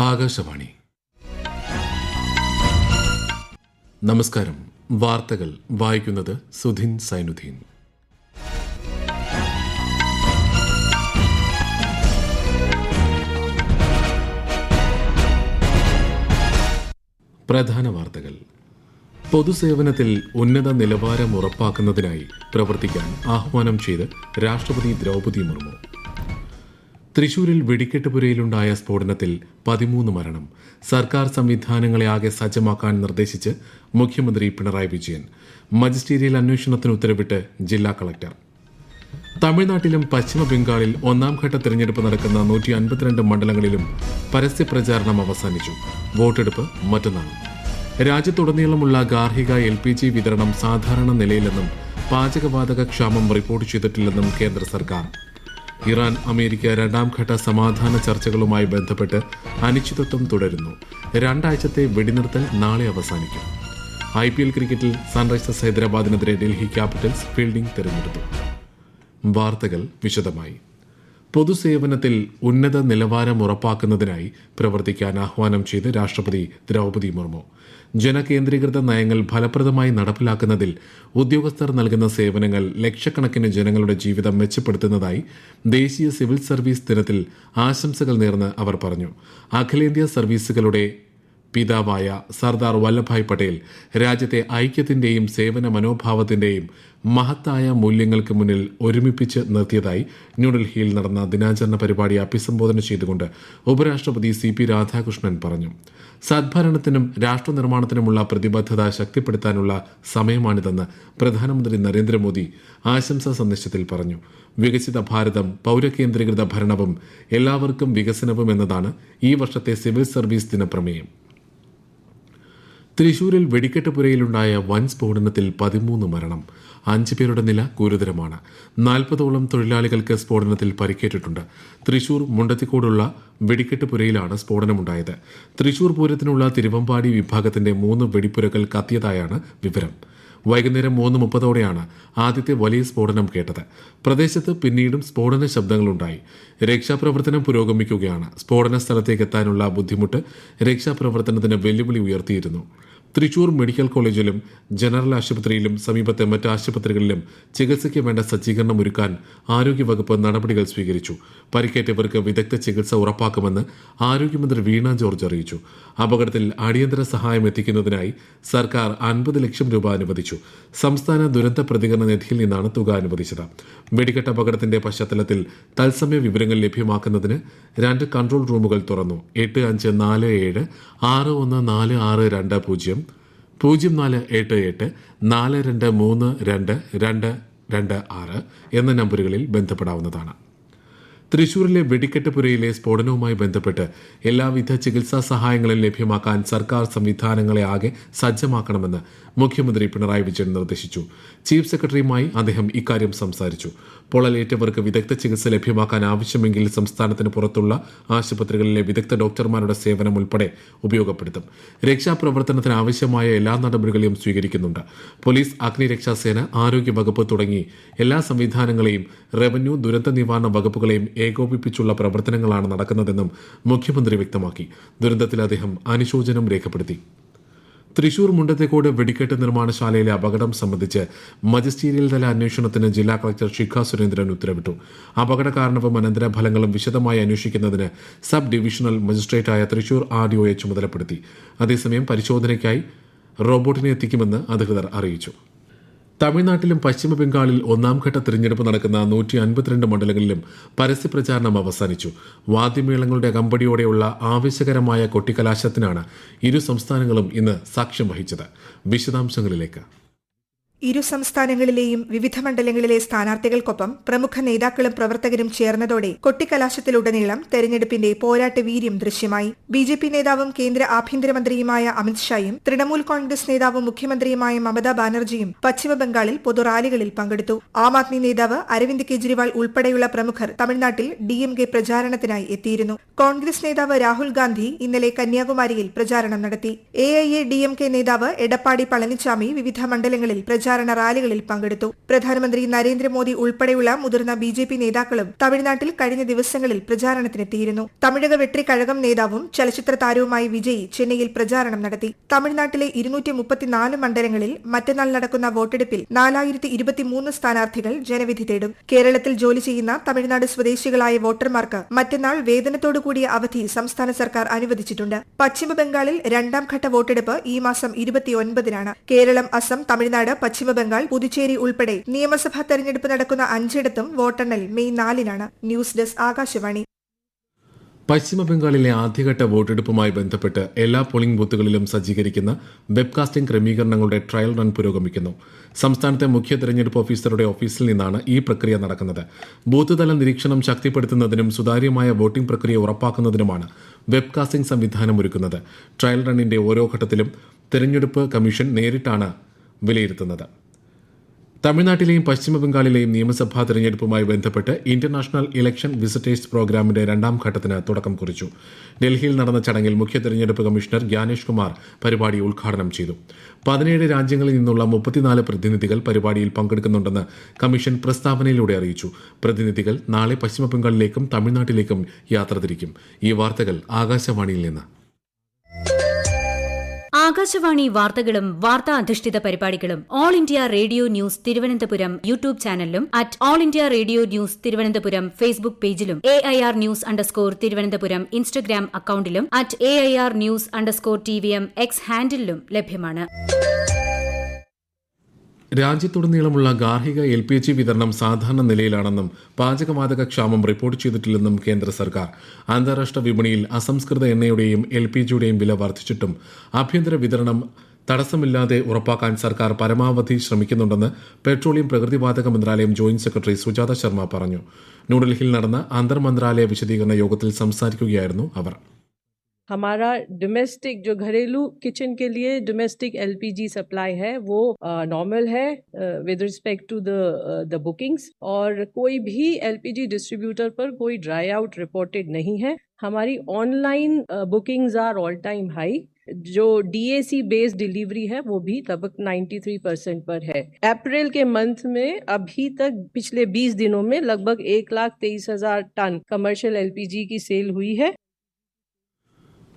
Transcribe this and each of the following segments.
ആകാശവാണി. നമസ്കാരം. വാർത്തകൾ വായിക്കുന്നത് സുധിൻ സൈനുദ്ദീൻ. പ്രധാന വാർത്തകൾ. പൊതുസേവനത്തിൽ ഉന്നത നിലവാരം ഉറപ്പാക്കുന്നതിനായി പ്രവർത്തിക്കാൻ ആഹ്വാനം ചെയ്ത് രാഷ്ട്രപതി ദ്രൗപദി മുർമു. തൃശൂരിൽ വെടിക്കെട്ടുപുരയിലുണ്ടായ സ്ഫോടനത്തിൽ 13 മരണം. സർക്കാർ സംവിധാനങ്ങളെ ആകെ സജ്ജമാക്കാൻ നിർദ്ദേശിച്ച് മുഖ്യമന്ത്രി പിണറായി വിജയൻ. മജിസ്റ്റീരിയൽ അന്വേഷണത്തിന് ഉത്തരവിട്ട് ജില്ലാ കളക്ടർ. തമിഴ്നാട്ടിലും പശ്ചിമ ബംഗാളിൽ ഒന്നാംഘട്ട തെരഞ്ഞെടുപ്പ് നടക്കുന്ന 152 മണ്ഡലങ്ങളിലും പരസ്യപ്രചാരണം അവസാനിച്ചു. വോട്ടെടുപ്പ് മറ്റന്നാൾ. രാജ്യത്തുടനീളമുള്ള ഗാർഹിക LPG വിതരണം സാധാരണ നിലയിലെന്നും പാചകവാതക ക്ഷാമം റിപ്പോർട്ട് ചെയ്തിട്ടില്ലെന്നും കേന്ദ്ര സർക്കാർ. ഇറാൻ അമേരിക്ക രണ്ടാംഘട്ട സമാധാന ചർച്ചകളുമായി ബന്ധപ്പെട്ട് അനിശ്ചിതത്വം തുടരുന്നു. 2 ആഴ്ചത്തെ വെടിനിർത്തൽ നാളെ അവസാനിക്കും. IPL ക്രിക്കറ്റിൽ സൺറൈസേഴ്സ് ഹൈദരാബാദിനെതിരെ ഡൽഹി ക്യാപിറ്റൽസ് ഫീൽഡിംഗ് തെരഞ്ഞെടുത്തു. വാർത്തകൾ വിശദമായി. പൊതുസേവനത്തിൽ ഉന്നത നിലവാരം ഉറപ്പാക്കുന്നതിനായി പ്രവർത്തിക്കാൻ ആഹ്വാനം ചെയ്ത് രാഷ്ട്രപതി ദ്രൗപദി മുർമു. ജനകേന്ദ്രീകൃത നയങ്ങൾ ഫലപ്രദമായി നടപ്പിലാക്കുന്നതിൽ ഉദ്യോഗസ്ഥർ നൽകുന്ന സേവനങ്ങൾ ലക്ഷക്കണക്കിന് ജനങ്ങളുടെ ജീവിതം മെച്ചപ്പെടുത്തുന്നതായി ദേശീയ സിവിൽ സർവീസ് ദിനത്തിൽ ആശംസകൾ നേർന്ന് അവർ പറഞ്ഞു. അഖിലേന്ത്യാ സർവീസുകളുടെ പിതാവായ സർദാർ വല്ലഭായ് പട്ടേൽ രാജ്യത്തെ ഐക്യത്തിന്റെയും സേവന മനോഭാവത്തിന്റെയും മഹത്തായ മൂല്യങ്ങൾക്ക് മുന്നിൽ ഒരുമിപ്പിച്ച് നിർത്തിയതായി ന്യൂഡൽഹിയിൽ നടന്ന ദിനാചരണ പരിപാടി അഭിസംബോധന ചെയ്തുകൊണ്ട് ഉപരാഷ്ട്രപതി CP രാധാകൃഷ്ണൻ പറഞ്ഞു. സദ്ഭരണത്തിനും രാഷ്ട്രനിർമ്മാണത്തിനുമുള്ള പ്രതിബദ്ധത ശക്തിപ്പെടുത്താനുള്ള സമയമാണിതെന്ന് പ്രധാനമന്ത്രി നരേന്ദ്രമോദി ആശംസാ സന്ദേശത്തിൽ പറഞ്ഞു. വികസിത ഭാരതം, പൌരകേന്ദ്രീകൃത ഭരണവും എല്ലാവർക്കും വികസനവും എന്നതാണ് ഈ വർഷത്തെ സിവിൽ സർവീസ് ദിന പ്രമേയം. തൃശൂരിൽ വെടിക്കെട്ടുപുരയിലുണ്ടായ വൻ സ്ഫോടനത്തിൽ 13 മരണം. 5 പേരുടെ നില ഗുരുതരമാണ്. 40ഓളം തൊഴിലാളികൾക്ക് സ്ഫോടനത്തിൽ പരിക്കേറ്റിട്ടുണ്ട്. തൃശൂർ മുണ്ടത്തിക്കോടുള്ള വെടിക്കെട്ടുപുരയിലാണ് സ്ഫോടനമുണ്ടായത്. തൃശൂർ പൂരത്തിനുള്ള തിരുവമ്പാടി വിഭാഗത്തിന്റെ 3 വെടിപ്പുരകൾ കത്തിയതായാണ് വിവരം. വൈകുന്നേരം 3:30ഓടെയാണ് ആദ്യത്തെ വലിയ സ്ഫോടനം കേട്ടത്. പ്രദേശത്ത് പിന്നീടും സ്ഫോടന ശബ്ദങ്ങളുണ്ടായി. രക്ഷാപ്രവർത്തനം പുരോഗമിക്കുകയാണ്. സ്ഫോടന സ്ഥലത്തേക്ക് എത്താനുള്ള ബുദ്ധിമുട്ട് രക്ഷാപ്രവർത്തനത്തിന് വെല്ലുവിളി ഉയർത്തിയിരുന്നു. തൃശൂർ മെഡിക്കൽ കോളേജിലും ജനറൽ ആശുപത്രിയിലും സമീപത്തെ മറ്റ് ആശുപത്രികളിലും ചികിത്സയ്ക്ക് വേണ്ട സജ്ജീകരണം ഒരുക്കാൻ ആരോഗ്യവകുപ്പ് നടപടികൾ സ്വീകരിച്ചു. പരിക്കേറ്റവർക്ക് വിദഗ്ധ ചികിത്സ ഉറപ്പാക്കുമെന്ന് ആരോഗ്യമന്ത്രി വീണ ജോർജ് അറിയിച്ചു. അപകടത്തിൽ അടിയന്തര സഹായം എത്തിക്കുന്നതിനായി സർക്കാർ 50 ലക്ഷം രൂപ അനുവദിച്ചു. സംസ്ഥാന ദുരന്ത പ്രതികരണ നിധിയിൽ നിന്നാണ് തുക അനുവദിച്ചത്. വെടിക്കെട്ട് അപകടത്തിന്റെ പശ്ചാത്തലത്തിൽ തത്സമയ വിവരങ്ങൾ ലഭ്യമാക്കുന്നതിന് 2 കൺട്രോൾ റൂമുകൾ തുറന്നു. 8547 614620 0488 42322226 എന്ന നമ്പറുകളിൽ ബന്ധപ്പെടാവുന്നതാണ്. തൃശൂരിലെ വെടിക്കെട്ടുപുരയിലെ സ്ഫോടനവുമായി ബന്ധപ്പെട്ട് എല്ലാവിധ ചികിത്സാ സഹായങ്ങളും ലഭ്യമാക്കാൻ സർക്കാർ സംവിധാനങ്ങളെ ആകെ സജ്ജമാക്കണമെന്ന് മുഖ്യമന്ത്രി പിണറായി വിജയൻ നിർദ്ദേശിച്ചു. ചീഫ് സെക്രട്ടറിയുമായി അദ്ദേഹം ഇക്കാര്യം സംസാരിച്ചു. പൊള്ളലേറ്റവർക്ക് വിദഗ്ധ ചികിത്സ ലഭ്യമാക്കാൻ ആവശ്യമെങ്കിൽ സംസ്ഥാനത്തിന് പുറത്തുള്ള ആശുപത്രികളിലെ വിദഗ്ധ ഡോക്ടർമാരുടെ സേവനം ഉൾപ്പെടെ ഉപയോഗപ്പെടുത്തും. രക്ഷാപ്രവർത്തനത്തിന് ആവശ്യമായ എല്ലാ നടപടികളും സ്വീകരിക്കുന്നുണ്ട്. പോലീസ്, അഗ്നിരക്ഷാസേന, ആരോഗ്യവകുപ്പ് തുടങ്ങി എല്ലാ സംവിധാനങ്ങളെയും റവന്യൂ, ദുരന്ത നിവാരണ വകുപ്പുകളെയും ഏകോപിപ്പിച്ചുള്ള പ്രവർത്തനങ്ങളാണ് നടക്കുന്നതെന്നും മുഖ്യമന്ത്രി വ്യക്തമാക്കി. ദുരന്തത്തിൽ അദ്ദേഹം അനുശോചനം രേഖപ്പെടുത്തി. തൃശൂർ മുണ്ടത്തേക്കോട് വെടിക്കെട്ട് നിർമ്മാണശാലയിലെ അപകടം സംബന്ധിച്ച് മജിസ്റ്റീരിയൽ തല അന്വേഷണത്തിന് ജില്ലാ കളക്ടർ ശിഖ സുരേന്ദ്രൻ ഉത്തരവിട്ടു. അപകട കാരണവും അനന്തരഫലങ്ങളും വിശദമായി അന്വേഷിക്കുന്നതിന് സബ് ഡിവിഷണൽ മജിസ്ട്രേറ്റായ തൃശൂർ RDOയെ ചുമതലപ്പെടുത്തി. അതേസമയം പരിശോധനയ്ക്കായി റോബോട്ടിനെ എത്തിക്കുമെന്ന് അധികൃതർ അറിയിച്ചു. തമിഴ്നാട്ടിലും പശ്ചിമ ബംഗാളിൽ ഒന്നാംഘട്ട തെരഞ്ഞെടുപ്പ് നടക്കുന്ന 152 മണ്ഡലങ്ങളിലും പരസ്യപ്രചാരണം അവസാനിച്ചു. വാദ്യമേളങ്ങളുടെ അകമ്പടിയോടെയുള്ള ആവേശകരമായ കൊട്ടിക്കലാശത്തിനാണ് ഇരു സംസ്ഥാനങ്ങളും ഇന്ന് സാക്ഷ്യം വഹിച്ചത്. വിശദാംശങ്ങളിലേക്ക്. ഇരു സംസ്ഥാനങ്ങളിലെയും വിവിധ മണ്ഡലങ്ങളിലെ സ്ഥാനാർത്ഥികൾക്കൊപ്പം പ്രമുഖ നേതാക്കളും പ്രവർത്തകരും ചേർന്നതോടെ കൊട്ടിക്കലാശത്തിലുടനീളം തെരഞ്ഞെടുപ്പിന്റെ പോരാട്ട വീര്യം ദൃശ്യമായി. BJP നേതാവും കേന്ദ്ര ആഭ്യന്തരമന്ത്രിയുമായ അമിത്ഷായും തൃണമൂൽ കോൺഗ്രസ് നേതാവും മുഖ്യമന്ത്രിയുമായ മമതാ ബാനർജിയും പശ്ചിമബംഗാളിൽ പൊതുറാലികളിൽ പങ്കെടുത്തു. ആം ആദ്മി നേതാവ് അരവിന്ദ് കെജ്രിവാൾ ഉൾപ്പെടെയുള്ള പ്രമുഖർ തമിഴ്നാട്ടിൽ DMK പ്രചാരണത്തിനായി എത്തിയിരുന്നു. കോൺഗ്രസ് നേതാവ് രാഹുൽ ഗാന്ധി ഇന്നലെ കന്യാകുമാരിയിൽ പ്രചാരണം നടത്തി. AIADMK നേതാവ് എടപ്പാടി പളനിച്ചാമി വിവിധ മണ്ഡലങ്ങളിൽ പ്രചാരണം പ്രചാരണ റാലികളിൽ പങ്കെടുത്തു. പ്രധാനമന്ത്രി നരേന്ദ്രമോദി ഉൾപ്പെടെയുള്ള മുതിർന്ന BJP നേതാക്കളും തമിഴ്നാട്ടിൽ കഴിഞ്ഞ ദിവസങ്ങളിൽ പ്രചാരണത്തിനെത്തിയിരുന്നു. തമിഴക വെട്രി കഴകം നേതാവും ചലച്ചിത്ര താരവുമായ വിജയ് ചെന്നൈയിൽ പ്രചാരണം നടത്തി. തമിഴ്നാട്ടിലെ 234 മണ്ഡലങ്ങളിൽ മറ്റന്നാൾ നടക്കുന്ന വോട്ടെടുപ്പിൽ 4023 സ്ഥാനാർത്ഥികൾ ജനവിധി തേടും. കേരളത്തിൽ ജോലി ചെയ്യുന്ന തമിഴ്നാട് സ്വദേശികളായ വോട്ടർമാർക്ക് മറ്റന്നാൾ വേതനത്തോടുകൂടിയ അവധി സംസ്ഥാന സർക്കാർ അനുവദിച്ചിട്ടുണ്ട്. പശ്ചിമബംഗാളിൽ രണ്ടാം ഘട്ട വോട്ടെടുപ്പ് ഈ മാസം 29-നാണ്. കേരളം, അസം, തമിഴ്നാട്, പശ്ചിമബംഗാൾ, പുതുച്ചേരി ഉൾപ്പെടെ നിയമസഭാ തെരഞ്ഞെടുപ്പ് നടക്കുന്ന 5ഇടത്തും വോട്ടെണ്ണൽ മെയ് 4-നാണ്. News desk Akashvani. പശ്ചിമബംഗാളിലെ ആദ്യഘട്ട വോട്ടെടുപ്പുമായി ബന്ധപ്പെട്ട് എല്ലാ പോളിംഗ് ബൂത്തുകളിലും സജ്ജീകരിക്കുന്ന വെബ്കാസ്റ്റിംഗ് ക്രമീകരണങ്ങളുടെ ട്രയൽ റൺ പുരോഗമിക്കുന്നു. സംസ്ഥാനത്തെ മുഖ്യ തെരഞ്ഞെടുപ്പ് ഓഫീസറുടെ ഓഫീസിൽ നിന്നാണ് ഈ പ്രക്രിയ നടക്കുന്നത്. ബൂത്ത് തല നിരീക്ഷണം ശക്തിപ്പെടുത്തുന്നതിനും സുതാര്യമായ വോട്ടിംഗ് പ്രക്രിയ ഉറപ്പാക്കുന്നതിനുമാണ് വെബ്കാസ്റ്റിംഗ് സംവിധാനം ഒരുക്കുന്നത്. ട്രയൽ റണ്ണിന്റെ ഓരോ ഘട്ടത്തിലും തെരഞ്ഞെടുപ്പ് കമ്മീഷൻ നേരിട്ടാണ് വിലയിരുത്തുന്നത്. തമിഴ്നാട്ടിലെയും പശ്ചിമബംഗാളിലെയും നിയമസഭാ തെരഞ്ഞെടുപ്പുമായി ബന്ധപ്പെട്ട് ഇന്റർനാഷണൽ ഇലക്ഷൻ വിസിറ്റേഴ്സ് പ്രോഗ്രാമിന്റെ രണ്ടാം ഘട്ടത്തിന് തുടക്കം കുറിച്ചു. ഡൽഹിയിൽ നടന്ന ചടങ്ങിൽ മുഖ്യ തെരഞ്ഞെടുപ്പ് കമ്മീഷണർ ജ്ഞാനേഷ് കുമാർ പരിപാടി ഉദ്ഘാടനം ചെയ്തു. 17 രാജ്യങ്ങളിൽ നിന്നുള്ള 34 പ്രതിനിധികൾ പരിപാടിയിൽ പങ്കെടുക്കുന്നുണ്ടെന്ന് കമ്മീഷൻ പ്രസ്താവനയിലൂടെ അറിയിച്ചു. പ്രതിനിധികൾ നാളെ പശ്ചിമബംഗാളിലേക്കും തമിഴ്നാട്ടിലേക്കും യാത്ര തിരിക്കും. ഈ വാർത്തകൾ ആകാശവാണിയിൽ നിന്ന്. ആകാശവാണി വാർത്തകളും വാർത്താ അധിഷ്ഠിത പരിപാടികളും All India Radio News Thiruvananthapuram YouTube ചാനലിലും @All India Radio News Thiruvananthapuram Facebook പേജിലും AIR ന്യൂസ് _തിരുവനന്തപുരം ഇൻസ്റ്റഗ്രാം അക്കൌണ്ടിലും @AIR ന്യൂസ് _TVM X ഹാൻഡിലും ലഭ്യമാണ്. രാജ്യത്തുടനീളമുള്ള ഗാർഹിക LPG വിതരണം സാധാരണ നിലയിലാണെന്നും പാചകവാതക ക്ഷാമം റിപ്പോർട്ട് ചെയ്തിട്ടില്ലെന്നും കേന്ദ്ര സർക്കാർ. അന്താരാഷ്ട്ര വിപണിയിൽ അസംസ്കൃത എണ്ണയുടെയും LPGയുടെയും വില വർദ്ധിച്ചിട്ടും ആഭ്യന്തര വിതരണം തടസ്സമില്ലാതെ ഉറപ്പാക്കാൻ സർക്കാർ പരമാവധി ശ്രമിക്കുന്നുണ്ടെന്ന് പെട്രോളിയം പ്രകൃതിവാതക മന്ത്രാലയം ജോയിന്റ് സെക്രട്ടറി സുജാത ശർമ്മ പറഞ്ഞു. ന്യൂഡൽഹിയിൽ നടന്ന അന്തർ മന്ത്രാലയ വിശദീകരണ യോഗത്തിൽ സംസാരിക്കുകയായിരുന്നു അവർ. हमारा डोमेस्टिक जो घरेलू किचन के लिए डोमेस्टिक LPG सप्लाई है वो नॉर्मल है with respect to the bookings और कोई भी LPG डिस्ट्रीब्यूटर पर कोई ड्राई आउट रिपोर्टेड नहीं है. हमारी online bookings are all time high. जो DAC बेस्ड डिलीवरी है वो भी लगभग 93% पर है. अप्रैल के मंथ में अभी तक पिछले 20 दिनों में लगभग 1,23,000 टन कमर्शियल LPG की सेल हुई है.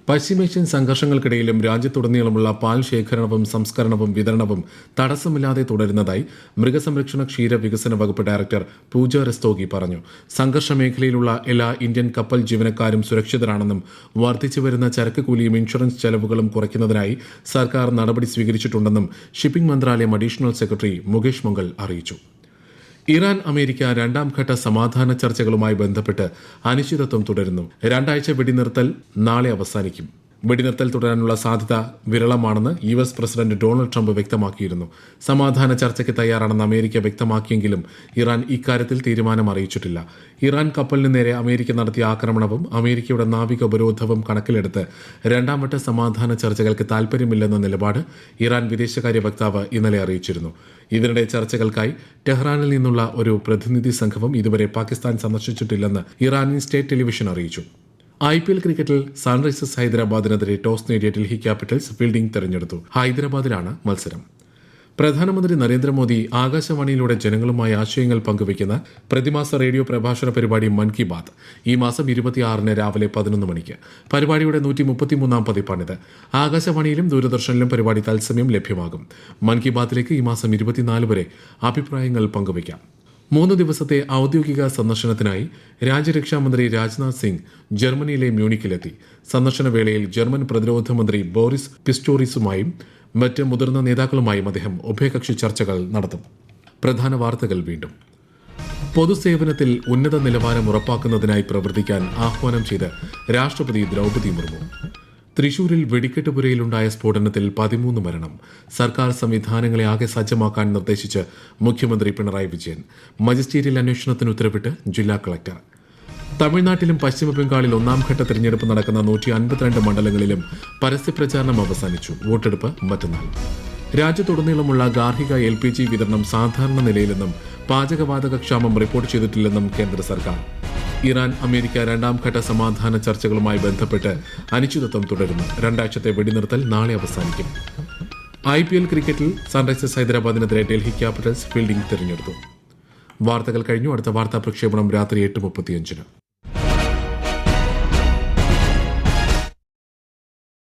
പശ്ചിമേഷ്യൻ സംഘർഷങ്ങൾക്കിടയിലും രാജ്യത്തുടനീളമുള്ള പാൽ ശേഖരണവും സംസ്കരണവും വിതരണവും തടസ്സമില്ലാതെ തുടരുന്നതായി മൃഗസംരക്ഷണ ക്ഷീര വികസന വകുപ്പ് ഡയറക്ടർ പൂജ രസ്തോഗി പറഞ്ഞു. സംഘർഷ മേഖലയിലുള്ള എല്ലാ ഇന്ത്യൻ കപ്പൽ ജീവനക്കാരും സുരക്ഷിതരാണെന്നും വർദ്ധിച്ചുവരുന്ന ചരക്ക് കൂലിയും ഇൻഷുറൻസ് ചെലവുകളും കുറയ്ക്കുന്നതിനായി സർക്കാർ നടപടി സ്വീകരിച്ചിട്ടുണ്ടെന്നും ഷിപ്പിംഗ് മന്ത്രാലയം അഡീഷണൽ സെക്രട്ടറി മുകേഷ് മംഗൾ അറിയിച്ചു. ഇറാൻ അമേരിക്ക രണ്ടാം ഘട്ട സമാധാന ചർച്ചകളുമായി ബന്ധപ്പെട്ട് അനിശ്ചിതത്വം തുടരുന്നു. 2 ആഴ്ച വെടിനിർത്തൽ നാളെ അവസാനിക്കും. വെടിനിർത്തൽ തുടരാനുള്ള സാധ്യത വിരളമാണെന്ന് US പ്രസിഡന്റ് ഡൊണാൾഡ് ട്രംപ് വ്യക്തമാക്കിയിരുന്നു. സമാധാന ചർച്ചയ്ക്ക് തയ്യാറാണെന്ന് അമേരിക്ക വ്യക്തമാക്കിയെങ്കിലും ഇറാൻ ഇക്കാര്യത്തിൽ തീരുമാനം അറിയിച്ചിട്ടില്ല. ഇറാൻ കപ്പലിന് നേരെ അമേരിക്ക നടത്തിയ ആക്രമണവും അമേരിക്കയുടെ നാവിക ഉപരോധവും കണക്കിലെടുത്ത് രണ്ടാം വട്ട സമാധാന ചർച്ചകൾക്ക് താൽപര്യമില്ലെന്ന നിലപാട് ഇറാൻ വിദേശകാര്യ വക്താവ് ഇന്നലെ അറിയിച്ചിരുന്നു. ഇതിനിടെ ചർച്ചകൾക്കായി ടെഹ്റാനിൽ നിന്നുള്ള ഒരു പ്രതിനിധി സംഘവും ഇതുവരെ പാകിസ്ഥാൻ സന്ദർശിച്ചിട്ടില്ലെന്ന് ഇറാനിയൻ സ്റ്റേറ്റ് ടെലിവിഷൻ അറിയിച്ചു. IPL ക്രിക്കറ്റിൽ സൺറൈസേഴ്സ് ഹൈദരാബാദിനെതിരെ ടോസ് നേടിയ ഡൽഹി ക്യാപിറ്റൽസ് ഫീൽഡിംഗ് തെരഞ്ഞെടുത്തു. ഹൈദരാബാദിലാണ് മത്സരം. പ്രധാനമന്ത്രി നരേന്ദ്രമോദി ആകാശവാണിയിലൂടെ ജനങ്ങളുമായി ആശയങ്ങൾ പങ്കുവയ്ക്കുന്ന പ്രതിമാസ റേഡിയോ പ്രഭാഷണ പരിപാടി മൻ കി ബാത്ത് ഈ മാസം 26-ന് രാവിലെ 11 മണിക്ക്. പരിപാടിയുടെ 133-ാം പതിപ്പാണിത്. ആകാശവാണിയിലും ദൂരദർശനിലും പരിപാടി തത്സമയം ലഭ്യമാകും. മൻ കി ബാത്തിലേക്ക് ഈ മാസം 24 വരെ അഭിപ്രായങ്ങൾ പങ്കുവയ്ക്കാം. 3 ദിവസത്തെ ഔദ്യോഗിക സന്ദർശനത്തിനായി രാജ്യരക്ഷാമന്ത്രി രാജ്നാഥ് സിംഗ് ജർമ്മനിയിലെ മ്യൂണിക്കിലെത്തി. സന്ദർശന വേളയിൽ ജർമ്മൻ പ്രതിരോധ മന്ത്രി ബോറിസ് പിസ്റ്റോറിസുമായും മറ്റ് മുതിർന്ന നേതാക്കളുമായും അദ്ദേഹം ഉഭയകക്ഷി ചർച്ചകൾ നടത്തും. പ്രധാന വാർത്തകൾ വീണ്ടും. പൊതുസേവനത്തിൽ ഉന്നത നിലവാരം ഉറപ്പാക്കുന്നതിനായി പ്രവർത്തിക്കാൻ ആഹ്വാനം ചെയ്ത് രാഷ്ട്രപതി ദ്രൗപദി മുർമു. തൃശൂരിൽ വെടിക്കെട്ടുപുരയിലുണ്ടായ സ്ഫോടനത്തിൽ 13 മരണം. സർക്കാർ സംവിധാനങ്ങളെ ആകെ സജ്ജമാക്കാൻ നിർദ്ദേശിച്ച് മുഖ്യമന്ത്രി പിണറായി വിജയൻ. മജിസ്ട്രേറ്റിയൽ അന്വേഷണത്തിന് ഉത്തരവിട്ട് ജില്ലാ കളക്ടർ. തമിഴ്നാട്ടിലും പശ്ചിമബംഗാളിൽ 1ാം ഘട്ട തെരഞ്ഞെടുപ്പ് നടക്കുന്ന 152 മണ്ഡലങ്ങളിലും പരസ്യപ്രചാരണം അവസാനിച്ചു. വോട്ടെടുപ്പ് മറ്റന്നാൾ. രാജ്യത്തുടനീളമുള്ള ഗാർഹിക LPG വിതരണം സാധാരണ നിലയിലെന്നും പാചകവാതക ക്ഷാമം റിപ്പോർട്ട് ചെയ്തിട്ടില്ലെന്നും കേന്ദ്ര സർക്കാർ. ഇറാൻ അമേരിക്ക 2ാം ഘട്ട സമാധാന ചർച്ചകളുമായി ബന്ധപ്പെട്ട് അനിശ്ചിതത്വം തുടരുന്നു. 2 ആഴ്ചത്തെ വെടിനിർത്തൽ നാളെ അവസാനിക്കും. IPL ക്രിക്കറ്റിൽ സൺറൈസേഴ്സ് ഹൈദരാബാദിനെതിരെ ഡൽഹി ക്യാപിറ്റൽസ് ഫീൽഡിംഗ് തിരഞ്ഞെടുത്തു. വാർത്തകൾ കഴിഞ്ഞു. അടുത്ത വാർത്താ പ്രക്ഷേപണം രാത്രി 8:35.